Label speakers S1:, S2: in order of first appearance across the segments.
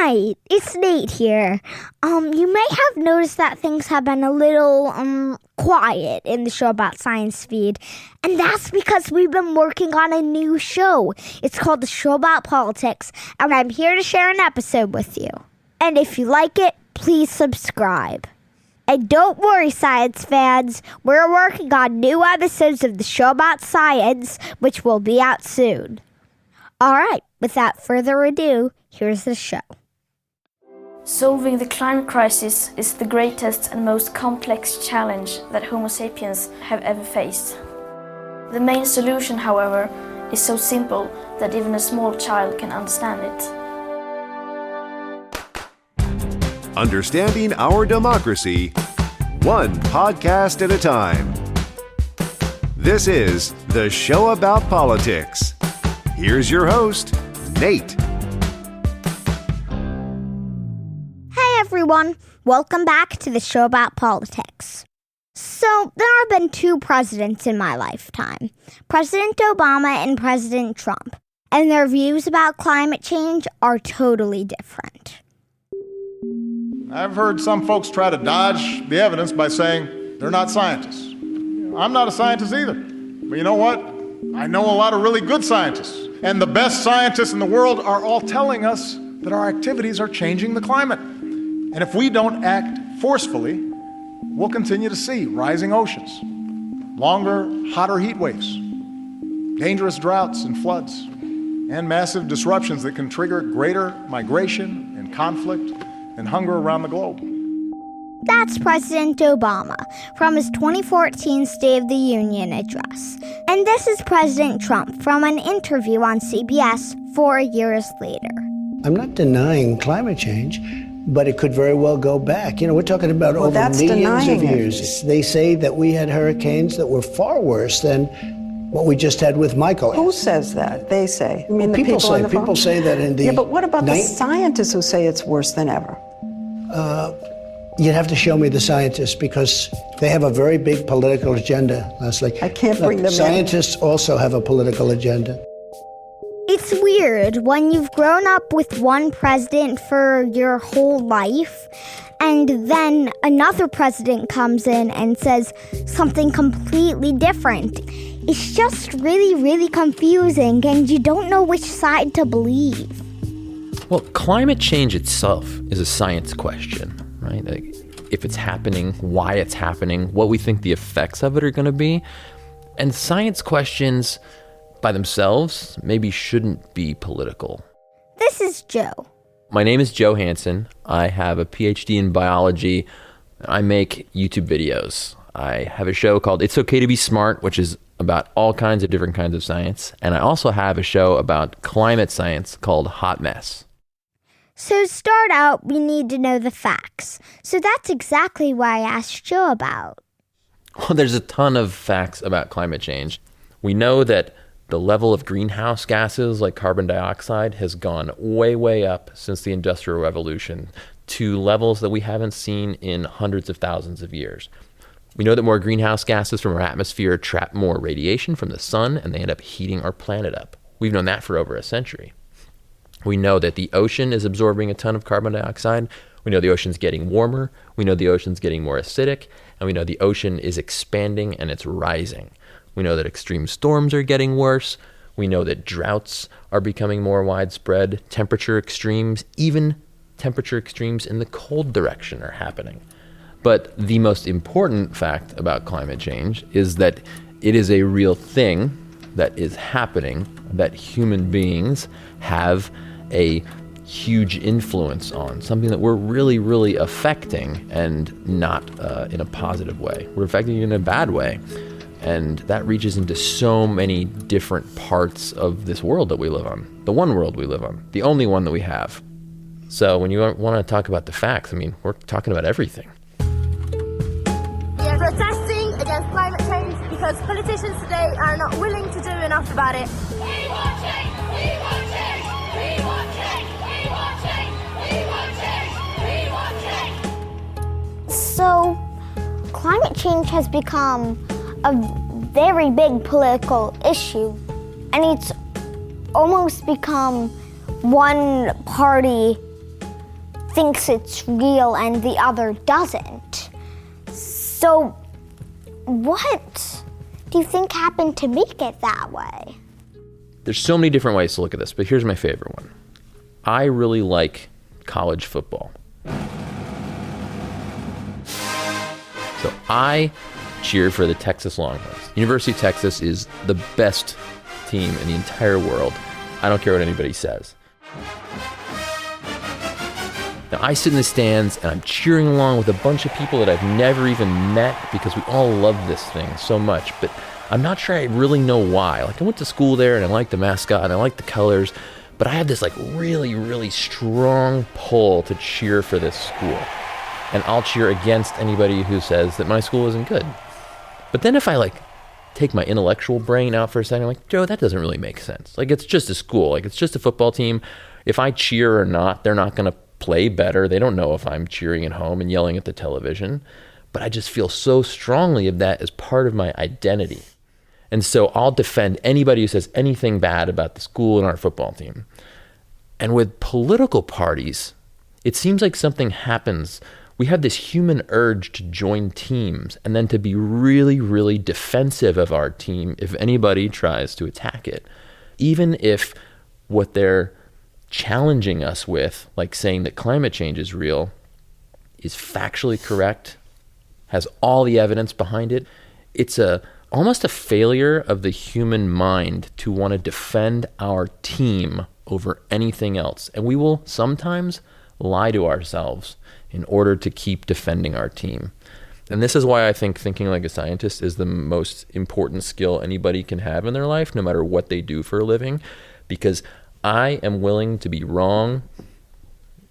S1: Hi, it's Nate here. You may have noticed that things have been a little, quiet in the Show About Science feed, and that's because we've been working on a new show. It's called The Show About Politics, and I'm here to share an episode with you. And if you like it, please subscribe. And don't worry, science fans, we're working on new episodes of The Show About Science, which will be out soon. All right, without further ado, here's the show.
S2: Solving the climate crisis is the greatest and most complex challenge that Homo sapiens have ever faced. The main solution, however, is so simple that even a small child can understand it.
S3: Understanding our democracy, one podcast at a time. This is The Show About Politics. Here's your host, Nate.
S1: Hey everyone, welcome back to The Show About Politics. So, there have been two presidents in my lifetime, President Obama and President Trump, and their views about climate change are totally different.
S4: I've heard some folks try to dodge the evidence by saying they're not scientists. I'm not a scientist either. But you know what? I know a lot of really good scientists. And the best scientists in the world are all telling us that our activities are changing the climate. And if we don't act forcefully, we'll continue to see rising oceans, longer, hotter heat waves, dangerous droughts and floods, and massive disruptions that can trigger greater migration and conflict and hunger around the globe.
S1: That's President Obama from his 2014 State of the Union address. And this is President Trump from an interview on CBS 4 years later.
S5: I'm not denying climate change, but it could very well go back. You know, we're talking about over millions of years. They say that we had hurricanes that were far worse than what we just had with Michael.
S6: Who says that? They say. You mean
S5: well,
S6: the people on the phone?
S5: People say that in the...
S6: Yeah, but what about the scientists who say it's worse than ever?
S5: You'd have to show me the scientists because they have a very big political agenda, Leslie.
S6: I can't bring them in.
S5: Scientists also have a political agenda.
S1: It's weird when you've grown up with one president for your whole life, and then another president comes in and says something completely different. It's just really, really confusing, and you don't know which side to believe.
S7: Well, climate change itself is a science question, right? Like, if it's happening, why it's happening, what we think the effects of it are going to be. And science questions by themselves maybe shouldn't be political.
S1: This is Joe.
S7: My name is Joe Hanson. I have a PhD in biology. I make YouTube videos. I have a show called It's Okay to Be Smart, which is about all kinds of different kinds of science. And I also have a show about climate science called Hot Mess.
S1: So to start out, we need to know the facts. So that's exactly what I asked Joe about.
S7: Well, there's a ton of facts about climate change. We know that the level of greenhouse gases like carbon dioxide has gone way, way up since the Industrial Revolution to levels that we haven't seen in hundreds of thousands of years. We know that more greenhouse gases from our atmosphere trap more radiation from the sun, and they end up heating our planet up. We've known that for over a century. We know that the ocean is absorbing a ton of carbon dioxide. We know the ocean's getting warmer. We know the ocean's getting more acidic. And we know the ocean is expanding and it's rising. We know that extreme storms are getting worse. We know that droughts are becoming more widespread. Temperature extremes, even temperature extremes in the cold direction are happening. But the most important fact about climate change is that it is a real thing that is happening, that human beings have a huge influence on, something that we're really, really affecting, and not in a positive way. We're affecting it in a bad way. And that reaches into so many different parts of this world that we live on, the one world we live on, the only one that we have. So when you want to talk about the facts, I mean, we're talking about everything.
S8: We are protesting against climate change because politicians today are not willing to do enough about it.
S9: We want change! We want change! We want change! We want change! We want change! We want change!
S1: So, climate change has become a very big political issue, and it's almost become one party thinks it's real and the other doesn't. So what do you think happened to make it that way?
S7: There's so many different ways to look at this, but here's my favorite one. I really like college football. So I cheer for the Texas Longhorns. University of Texas is the best team in the entire world. I don't care what anybody says. Now I sit in the stands and I'm cheering along with a bunch of people that I've never even met because we all love this thing so much, but I'm not sure I really know why. Like, I went to school there and I like the mascot and I like the colors, but I have this like really, really strong pull to cheer for this school. And I'll cheer against anybody who says that my school isn't good. But then if I like take my intellectual brain out for a second, I'm like, Joe, that doesn't really make sense. Like, it's just a school. Like, it's just a football team. If I cheer or not, they're not going to play better. They don't know if I'm cheering at home and yelling at the television. But I just feel so strongly of that as part of my identity. And so I'll defend anybody who says anything bad about the school and our football team. And with political parties, it seems like something happens. We have this human urge to join teams and then to be really, really defensive of our team if anybody tries to attack it. Even if what they're challenging us with, like saying that climate change is real, is factually correct, has all the evidence behind it, it's almost a failure of the human mind to want to defend our team over anything else. And we will sometimes lie to ourselves in order to keep defending our team. And this is why I think thinking like a scientist is the most important skill anybody can have in their life, no matter what they do for a living, because I am willing to be wrong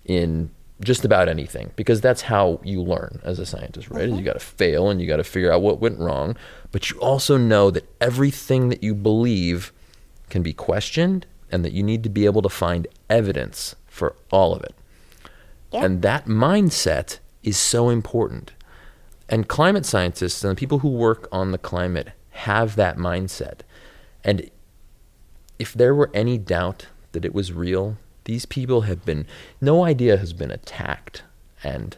S7: in just about anything, because that's how you learn as a scientist, right? Is you got to fail and you got to figure out what went wrong, but you also know that everything that you believe can be questioned and that you need to be able to find evidence for all of it. Yeah. And that mindset is so important. And climate scientists and the people who work on the climate have that mindset. And if there were any doubt that it was real, these people have been, no idea has been attacked and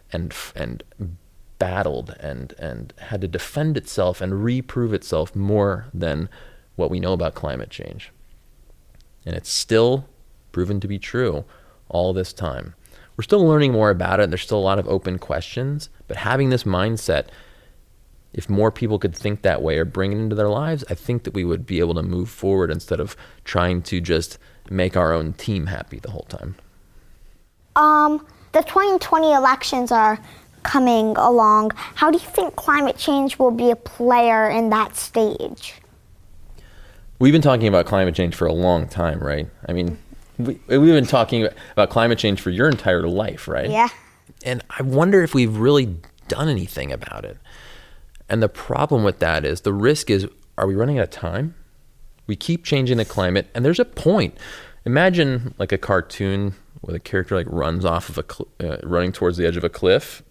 S7: battled and had to defend itself and reprove itself more than what we know about climate change. And it's still proven to be true all this time. We're still learning more about it. There's still a lot of open questions, but having this mindset, if more people could think that way or bring it into their lives, I think that we would be able to move forward instead of trying to just make our own team happy the whole time.
S1: The 2020 elections are coming along. How do you think climate change will be a player in that stage?
S7: We've been talking about climate change for a long time, right? I mean, we've been talking about climate change for your entire life, right?
S1: Yeah.
S7: And I wonder if we've really done anything about it. And the problem with that is, the risk is, are we running out of time? We keep changing the climate, and there's a point. Imagine like a cartoon where the character like runs off of running towards the edge of a cliff.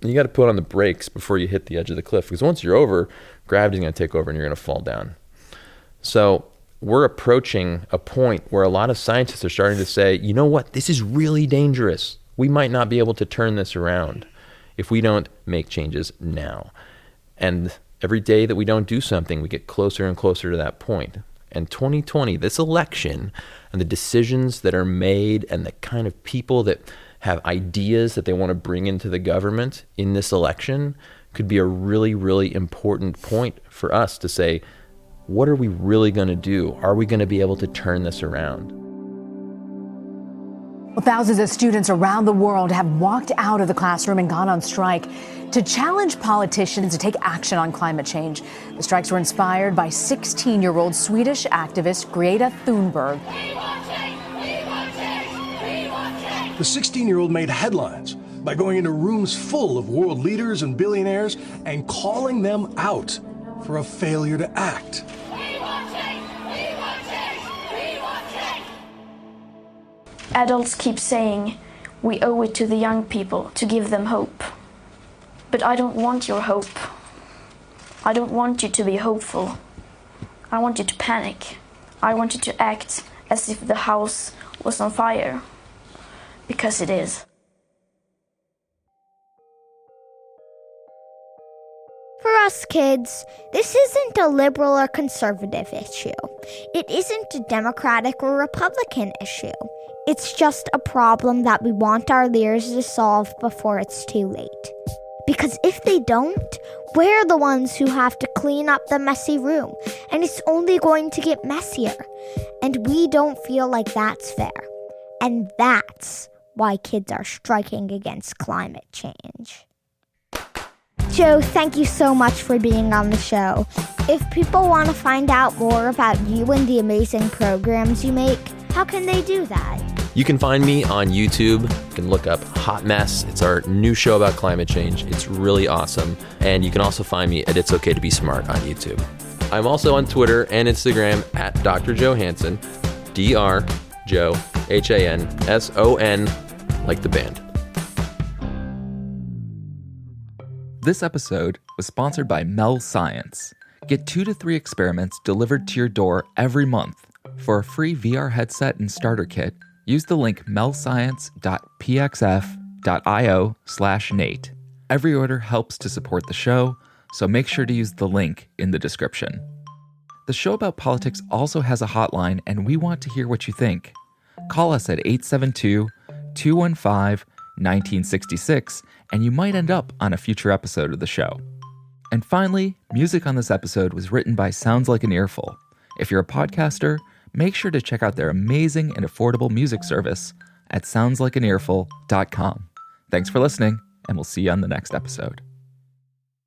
S7: And you got to put on the brakes before you hit the edge of the cliff, because once you're over, gravity's going to take over and you're going to fall down. So we're approaching a point where a lot of scientists are starting to say, you know what, this is really dangerous. We might not be able to turn this around if we don't make changes now. And every day that we don't do something, we get closer and closer to that point. And 2020, this election and the decisions that are made and the kind of people that have ideas that they want to bring into the government in this election could be a really, really important point for us to say, what are we really going to do? Are we going to be able to turn this around?
S10: Well, thousands of students around the world have walked out of the classroom and gone on strike to challenge politicians to take action on climate change. The strikes were inspired by 16-year-old Swedish activist Greta Thunberg.
S11: The 16-year-old made headlines by going into rooms full of world leaders and billionaires and calling them out for a failure to act.
S2: Adults keep saying we owe it to the young people to give them hope. But I don't want your hope. I don't want you to be hopeful. I want you to panic. I want you to act as if the house was on fire. Because it is.
S1: us kids, this isn't a liberal or conservative issue. It isn't a Democratic or Republican issue. It's just a problem that we want our leaders to solve before it's too late. Because if they don't, we're the ones who have to clean up the messy room, and it's only going to get messier. And we don't feel like that's fair. And that's why kids are striking against climate change. Joe, thank you so much for being on the show. If people want to find out more about you and the amazing programs you make, how can they do that?
S7: You can find me on YouTube. You can look up Hot Mess. It's our new show about climate change. It's really awesome. And you can also find me at It's Okay to Be Smart on YouTube. I'm also on Twitter and Instagram at Dr. Joe Hanson, Dr. Joe, Hanson, like the band.
S12: This episode was sponsored by Mel Science. Get 2 to 3 experiments delivered to your door every month. For a free VR headset and starter kit, use the link melscience.pxf.io/Nate. Every order helps to support the show, so make sure to use the link in the description. The Show About Politics also has a hotline, and we want to hear what you think. Call us at 872-215-1966, and you might end up on a future episode of the show. And finally, music on this episode was written by Sounds Like an Earful. If you're a podcaster, make sure to check out their amazing and affordable music service at soundslikeanearful.com. Thanks for listening, and we'll see you on the next episode.